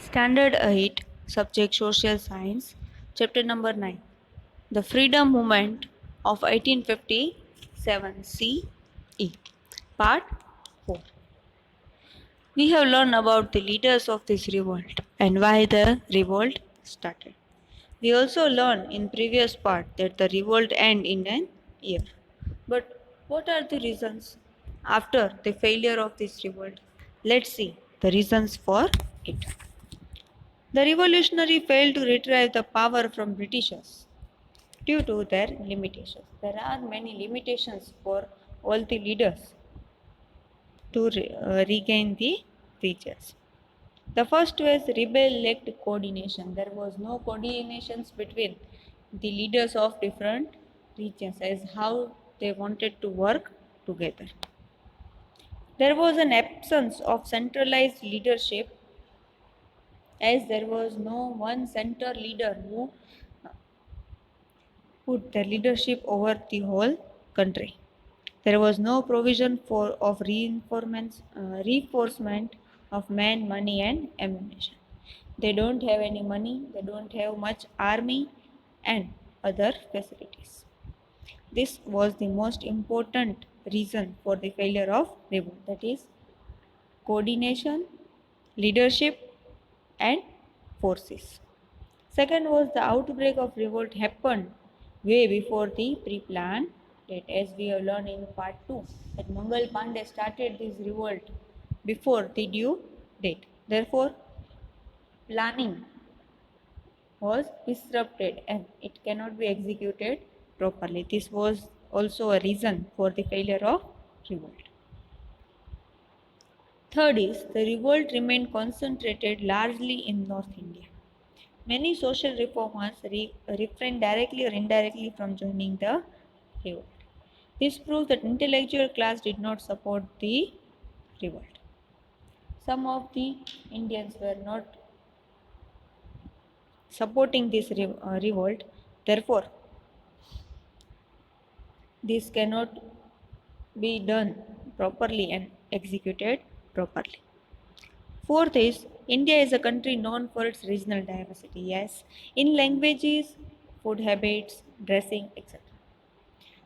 Standard 8, Subject Social Science, Chapter number 9, The Freedom Movement of 1857 CE, Part 4. We have learned about the leaders of this revolt and why the revolt started. We also learned in previous part that the revolt ended in an year. But what are the reasons after the failure of this revolt? Let's see the reasons for it. The revolutionary failed to retrieve the power from Britishers due to their limitations. There are many limitations for all the leaders to regain the regions. The first was rebel-led coordination. There was no coordinations between the leaders of different regions as how they wanted to work together. There was an absence of centralized leadership as there was no one center leader who put the leadership over the whole country. There was no provision of reinforcement of men, money, and ammunition. They don't have any money, they don't have much army and other facilities. This was the most important reason for the failure of revolt, that is, coordination, leadership, and forces. Second was the outbreak of revolt happened way before the pre-planned date, as we have learned in part 2 that Mangal Pandey started this revolt before the due date. Therefore, planning was disrupted and it cannot be executed properly. This was also a reason for the failure of revolt. Third is the revolt remained concentrated largely in North India. Many social reformers refrained directly or indirectly from joining the revolt. This proves that intellectual class did not support the revolt. Some of the Indians were not supporting this revolt. Therefore, this cannot be done properly and executed properly. Fourth is India is a country known for its regional diversity. Yes, in languages, food habits, dressing, etc.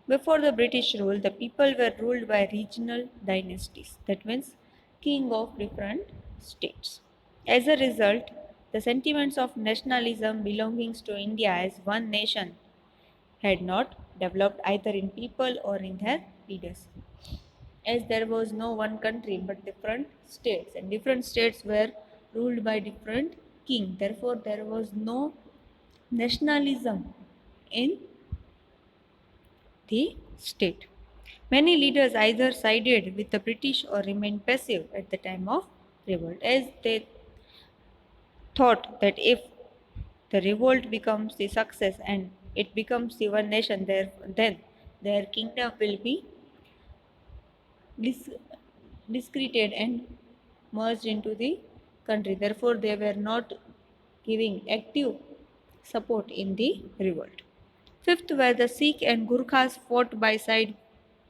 Before the British rule, the people were ruled by regional dynasties, that means king of different states. As a result, the sentiments of nationalism belonging to India as one nation had not developed either in people or in their leaders. As there was no one country but different states, and different states were ruled by different king. Therefore, there was no nationalism in the state. Many leaders either sided with the British or remained passive at the time of revolt, as they thought that if the revolt becomes the success and it becomes the one nation, then their kingdom will be dis- discreted and merged into the country. Therefore, they were not giving active support in the revolt. Fifth were the Sikh and Gurkhas fought by side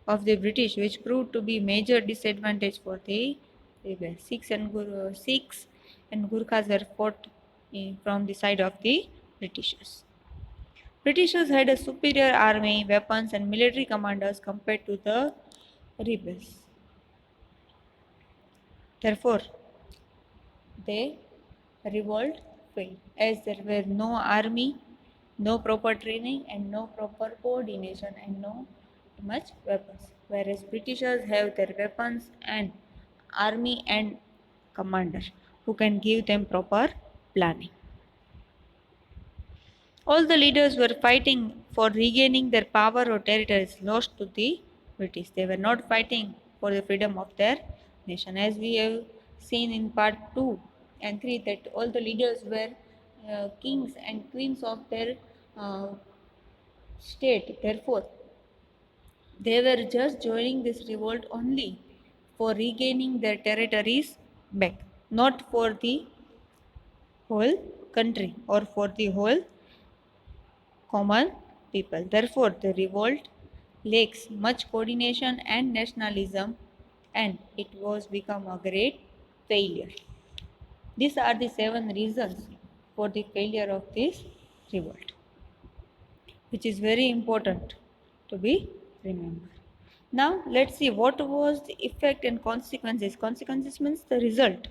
of the British, which proved to be major disadvantage for the rebels. Sikhs and Gurkhas were fought from the side of the Britishers. Britishers had a superior army, weapons, and military commanders compared to the rebels. Therefore, they revolt failed as there were no army, no proper training, and no proper coordination, and no much weapons. Whereas Britishers have their weapons and army and commander who can give them proper planning. All the leaders were fighting for regaining their power or territories lost to the British. They were not fighting for the freedom of their nation. As we have seen in part 2 and 3, that all the leaders were kings and queens of their uh, state. Therefore, they were just joining this revolt only for regaining their territories back, not for the whole country or for the whole common people. Therefore, the revolt lacks much coordination and nationalism, and it was become a great failure. These are the 7 reasons for the failure of this revolt, which is very important to be remembered. Now let's see what was the effect and consequences. Consequences means the result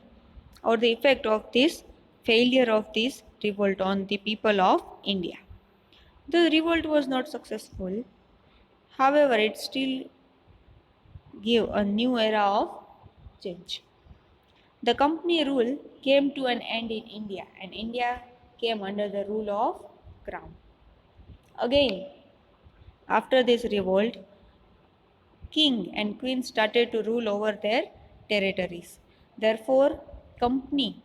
or the effect of this failure of this revolt on the people of India. The revolt was not successful. However, it still gave a new era of change. The company rule came to an end in India, and India came under the rule of Crown. Again, after this revolt, king and queen started to rule over their territories. Therefore, company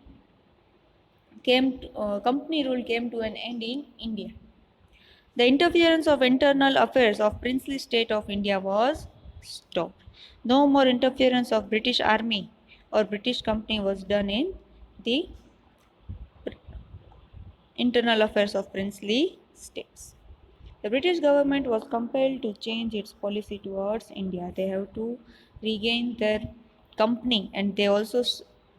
rule came to an end in India. The interference of internal affairs of princely state of India was stopped. No more interference of British army or British company was done in the internal affairs of princely states. The British government was compelled to change its policy towards India. They have to regain their company, and they also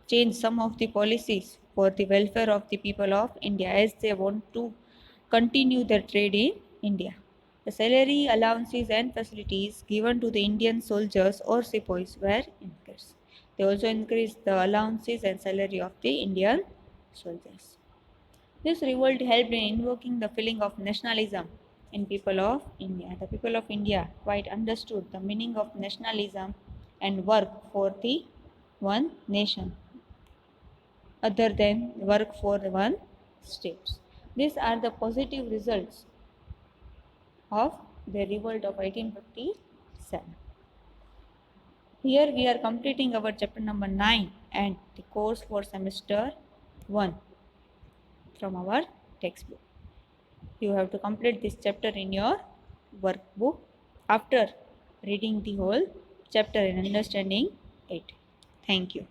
change some of the policies for the welfare of the people of India as they want to continue their trade in India. The salary, allowances, and facilities given to the Indian soldiers or sepoys were increased. They also increased the allowances and salary of the Indian soldiers. This revolt helped in invoking the feeling of nationalism in people of India. The people of India quite understood the meaning of nationalism and work for the one nation other than work for the one state. These are the positive results of the revolt of 1857. Here we are completing our chapter number 9 and the course for semester 1 from our textbook. You have to complete this chapter in your workbook after reading the whole chapter and understanding it. Thank you.